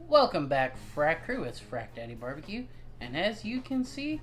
Welcome back, Frac Crew. It's Frac Daddy BBQ, and as you can see,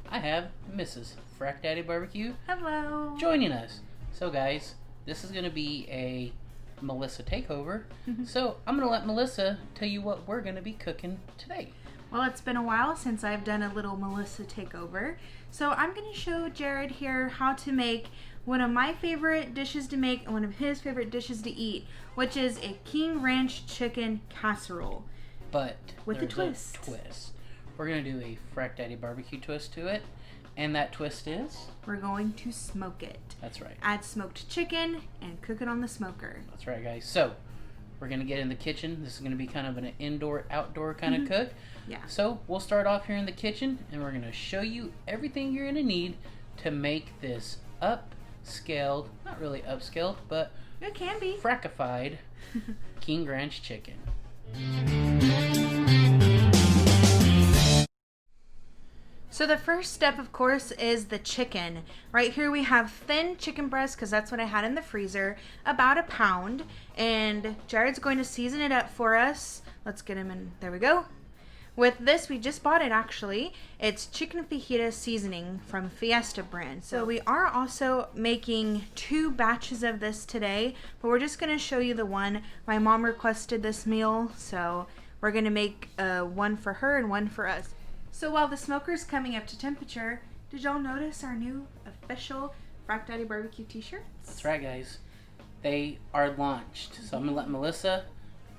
I have Mrs. Frac Daddy BBQ Hello. joining us. So, guys, this is going to be a Melissa takeover. So, I'm going to let Melissa tell you what we're going to be cooking today. Well, it's been a while since I've done a little Melissa takeover. So I'm going to show Jared here how to make one of my favorite dishes to make and one of his favorite dishes to eat, which is a King Ranch chicken casserole. But with a twist. We're going to do a Frac Daddy BBQ twist to it. And that twist is? We're going to smoke it. That's right. Add smoked chicken and cook it on the smoker. That's right, guys. So, we're going to get in the kitchen. This is going to be kind of an indoor-outdoor kind of cook. Yeah. So, we'll start off here in the kitchen, and we're going to show you everything you're going to need to make this upscaled, not really upscaled, but it can be frackified King Ranch chicken. So the first step, of course, is the chicken. Right here we have thin chicken breast because that's what I had in the freezer, about a pound. And Jared's going to season it up for us. Let's get him in. There we go. With this, we just bought it actually. It's chicken fajita seasoning from Fiesta brand. So we are also making 2 batches of this today, but we're just going to show you the one. My mom requested this meal, so we're going to make one for her and one for us. So while the smoker's coming up to temperature, did y'all notice our new official Frac Daddy BBQ t-shirts? That's right, guys. They are launched. So I'm going to let Melissa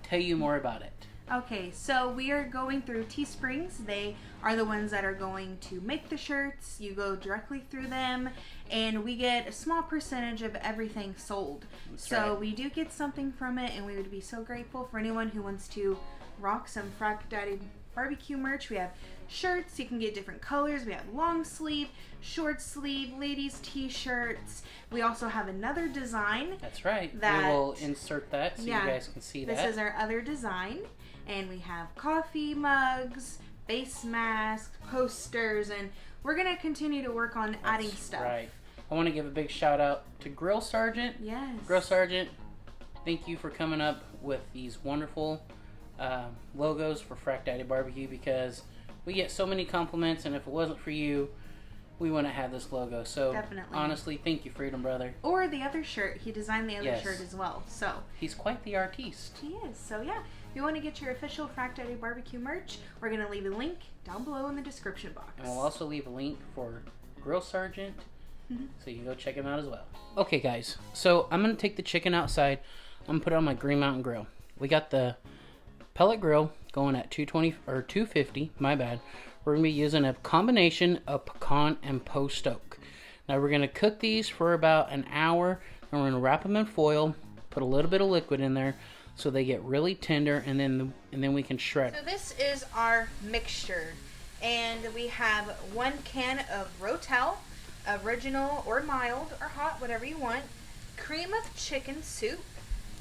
tell you more about it. Okay, so we are going through Teesprings. They are the ones that are going to make the shirts. You go directly through them, and we get a small percentage of everything sold. That's so right. we do get something from it, and we would be so grateful for anyone who wants to rock some Frac Daddy BBQ merch. We have shirts. You can get different colors. We have long sleeve, short sleeve, ladies t-shirts. We also have another design. That's right. That, we will insert that so you guys can see that. This is our other design. And we have coffee mugs, face masks, posters, and we're going to continue to work on adding stuff. Right. I want to give a big shout out to Grill Sergeant. Yes. Grill Sergeant, thank you for coming up with these wonderful logos for Frac Daddy BBQ, because we get so many compliments, and if it wasn't for you, we wouldn't have this logo. So definitely, honestly, thank you, Freedom Brother. Or the other shirt. He designed the other shirt as well. So he's quite the artiste. He is. So yeah, if you want to get your official Frac Daddy BBQ merch, we're going to leave a link down below in the description box. And we'll also leave a link for Grill Sergeant, so you can go check him out as well. Okay, guys, so I'm going to take the chicken outside. I'm going to put it on my Green Mountain Grill. We got the pellet grill going at 220 or 250, my bad. We're going to be using a combination of pecan and post oak. Now we're going to cook these for about an hour, and we're going to wrap them in foil, put a little bit of liquid in there so they get really tender, and then we can shred. So this is our mixture, and we have 1 can of Rotel, original or mild or hot, whatever you want, cream of chicken soup,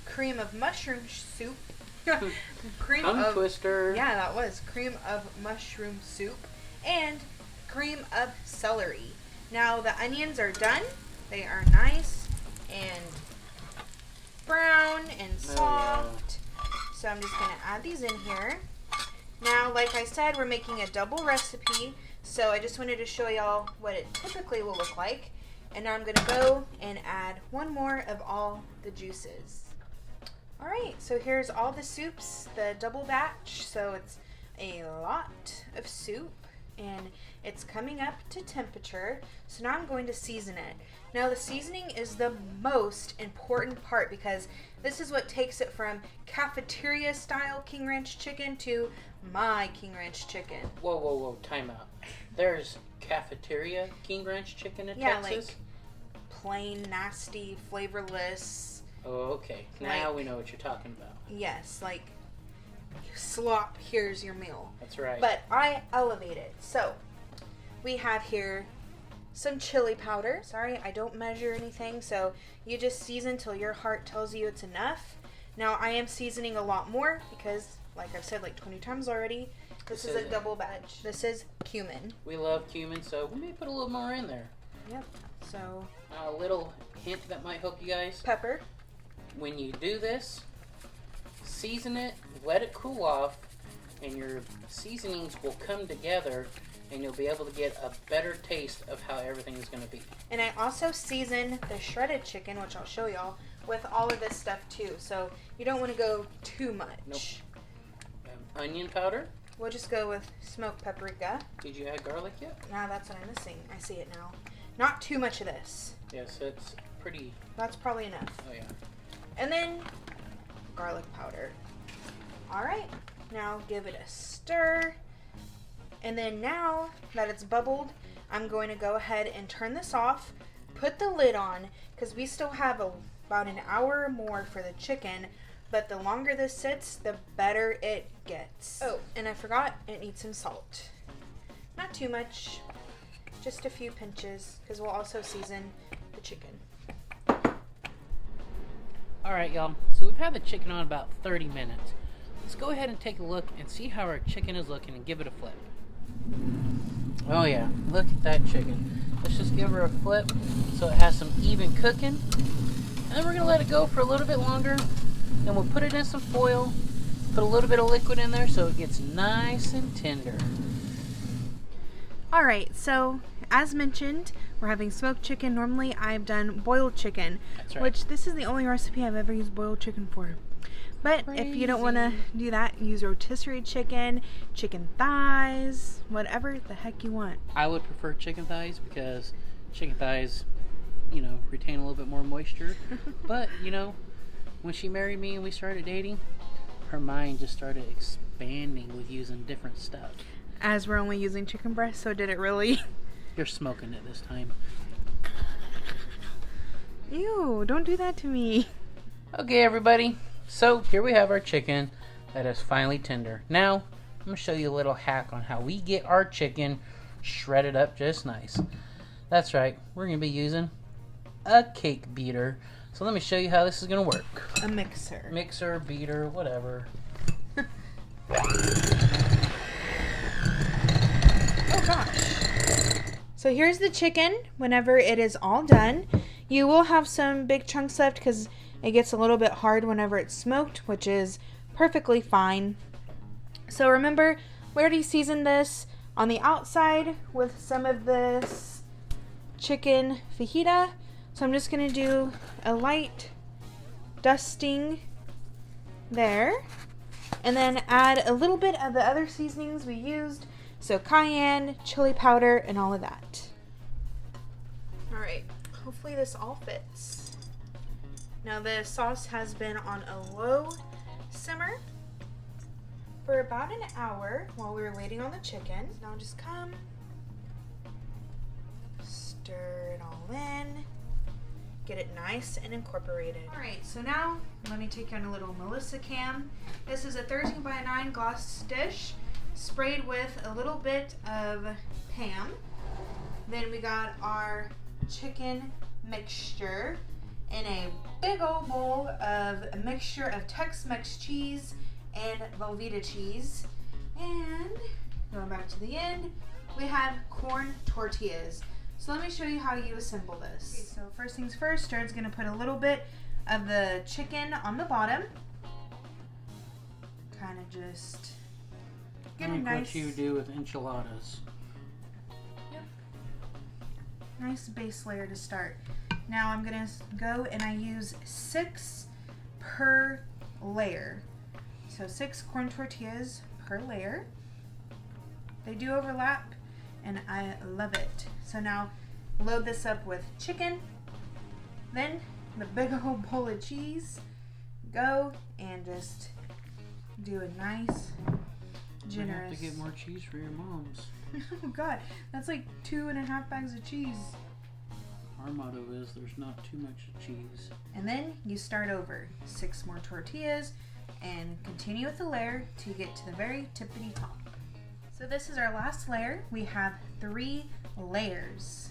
cream of mushroom soup, cream of twister. Yeah, that was cream of mushroom soup, and cream of celery. Now the onions are done. They are nice and brown and soft. So I'm just going to add these in here. Now, like I said, we're making a double recipe, so I just wanted to show y'all what it typically will look like. And now I'm going to go and add 1 more of all the juices. Alright, so here's all the soups, the double batch. So it's a lot of soup, and it's coming up to temperature. So now I'm going to season it. Now the seasoning is the most important part, because this is what takes it from cafeteria style King Ranch chicken to my King Ranch chicken. Whoa, time out. There's cafeteria King Ranch chicken in Texas? Like plain, nasty, flavorless. Oh, okay. Now we know what you're talking about. Yes, like slop, here's your meal. That's right. But I elevate it. So we have here some chili powder. Sorry, I don't measure anything, so you just season till your heart tells you it's enough. Now I am seasoning a lot more because, like I've said like 20 times already, this is a double batch. This is cumin. We love cumin, so we may put a little more in there. Yep. So a little hint that might help you guys. Pepper. When you do this, season it, let it cool off, and your seasonings will come together, and you'll be able to get a better taste of how everything is going to be. And I also season the shredded chicken, which I'll show y'all, with all of this stuff too. So you don't want to go too much. Nope. Onion powder. We'll just go with smoked paprika. Did you add garlic yet? Now that's what I'm missing. I see it now. Not too much of this. Yes, it's pretty. That's probably enough. Oh yeah. And then garlic powder. All right. Now give it a stir. And then now that it's bubbled, I'm going to go ahead and turn this off, put the lid on, because we still have about an hour more for the chicken, but the longer this sits, the better it gets. Oh, and I forgot, it needs some salt. Not too much, just a few pinches, because we'll also season the chicken. All right, y'all. So we've had the chicken on about 30 minutes. Let's go ahead and take a look and see how our chicken is looking and give it a flip. Oh yeah, look at that chicken. Let's just give her a flip so it has some even cooking. And then we're gonna let it go for a little bit longer. Then we'll put it in some foil, put a little bit of liquid in there so it gets nice and tender. All right, so as mentioned, we're having smoked chicken. Normally I've done boiled chicken, That's right. which this is the only recipe I've ever used boiled chicken for. But if you don't want to do that, use rotisserie chicken, chicken thighs, whatever the heck you want. I would prefer chicken thighs because chicken thighs, retain a little bit more moisture. But, when she married me and we started dating, her mind just started expanding with using different stuff. As we're only using chicken breast, so did it really? You're smoking it this time. Ew, don't do that to me. Okay, everybody. So here we have our chicken that is finally tender. Now, I'm going to show you a little hack on how we get our chicken shredded up just nice. That's right. We're going to be using a cake beater. So let me show you how this is going to work. A mixer. Mixer, beater, whatever. Oh gosh. So here's the chicken whenever it is all done. You will have some big chunks left because it gets a little bit hard whenever it's smoked, which is perfectly fine. So remember, we already seasoned this on the outside with some of this chicken fajita. So I'm just going to do a light dusting there. And then add a little bit of the other seasonings we used. So cayenne, chili powder, and all of that. Alright, hopefully this all fits. Now the sauce has been on a low simmer for about an hour while we were waiting on the chicken. Now just come, stir it all in, get it nice and incorporated. Alright, so now let me take you on a little Melissa cam. This is a 13 by 9 glass dish sprayed with a little bit of Pam. Then we got our chicken mixture in a big old bowl of a mixture of Tex-Mex cheese and Velveeta cheese. And going back to the end, we have corn tortillas. So let me show you how you assemble this. Okay, so first things first, Jared's gonna put a little bit of the chicken on the bottom. Kind of just get a nice, what you do with enchiladas. Yep. Nice base layer to start. Now I'm gonna go and I use 6 per layer. So 6 corn tortillas per layer. They do overlap and I love it. So now load this up with chicken, then the big old bowl of cheese. Go and just do a nice, generous. You have to get more cheese for your moms. Oh God, that's like 2.5 bags of cheese. Our motto is there's not too much cheese. And then you start over. 6 more tortillas and continue with the layer till you get to the very tippity top. So this is our last layer. We have 3 layers.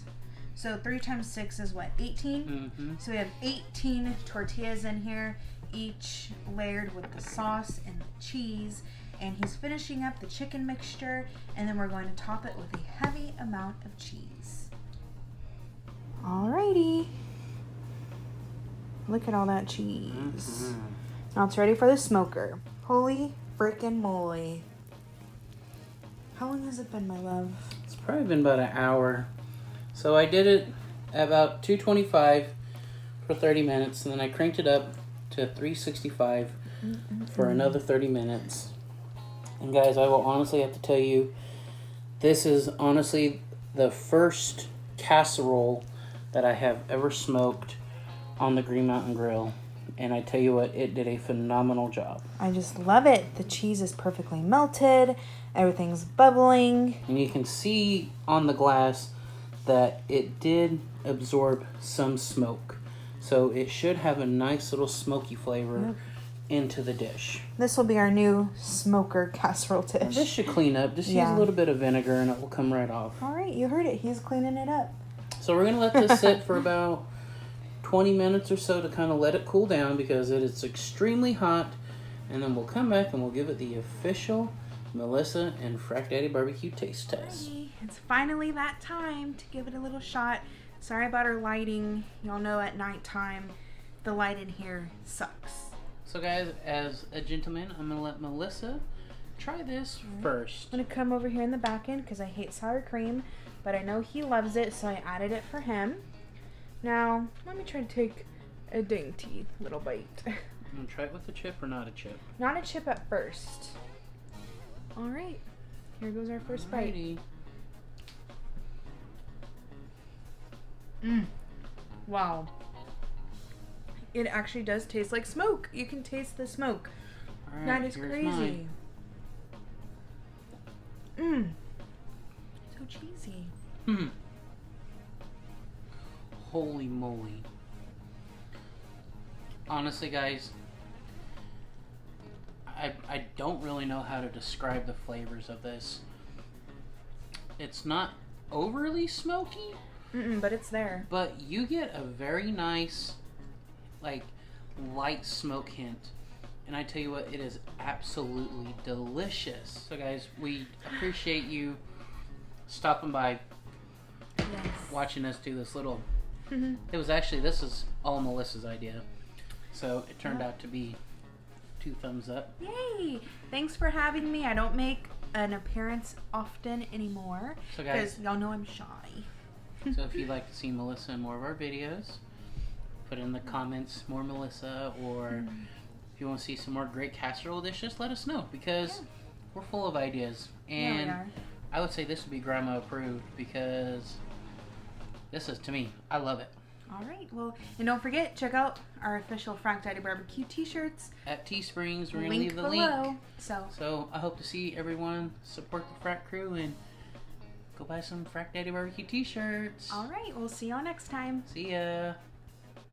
So 3 times 6 is what, 18? Mm-hmm. So we have 18 tortillas in here, each layered with the sauce and the cheese. And he's finishing up the chicken mixture, and then we're going to top it with a heavy amount of cheese. Alrighty. Look at all that cheese. Mm-hmm. Now it's ready for the smoker. Holy freaking moly. How long has it been, my love? It's probably been about an hour. So I did it at about 225 for 30 minutes, and then I cranked it up to 365 for another 30 minutes. And guys, I will honestly have to tell you, this is honestly the first casserole that I have ever smoked on the Green Mountain Grill. And I tell you what, it did a phenomenal job. I just love it. The cheese is perfectly melted. Everything's bubbling. And you can see on the glass that it did absorb some smoke. So it should have a nice little smoky flavor into the dish. This will be our new smoker casserole dish. This should clean up. Just use a little bit of vinegar and it will come right off. All right, you heard it. He's cleaning it up. So we're going to let this sit for about 20 minutes or so to kind of let it cool down because it is extremely hot. And then we'll come back and we'll give it the official Melissa and Frac Daddy BBQ taste test. It's finally that time to give it a little shot. Sorry about our lighting. Y'all know at nighttime the light in here sucks. So guys, as a gentleman, I'm going to let Melissa try this first. I'm going to come over here in the back end because I hate sour cream, but I know he loves it, so I added it for him. Now, let me try to take a dainty little bite. I'm going to try it with a chip or not a chip? Not a chip at first. All right, here goes our first bite. Wow. It actually does taste like smoke. You can taste the smoke. All right, that is crazy. So cheesy. Holy moly. Honestly, guys, I don't really know how to describe the flavors of this. It's not overly smoky. But it's there. But you get a very nice, like, light smoke hint. And I tell you what, it is absolutely delicious. So guys, we appreciate you stopping by, watching us do this little, it was actually, this is all Melissa's idea. So it turned out to be 2 thumbs up. Yay! Thanks for having me. I don't make an appearance often anymore. So guys, because y'all know I'm shy. So if you'd like to see Melissa in more of our videos, put in the comments more Melissa, or if you want to see some more great casserole dishes, let us know, because we're full of ideas. And we are. I would say this would be grandma approved, because this is, to me, I love it. All right, well, and don't forget, check out our official Frac Daddy BBQ t-shirts at Teesprings. We're going to leave the below, link. So I hope to see everyone support the Frac crew and go buy some Frac Daddy BBQ t-shirts. All right, we'll see y'all next time. See ya.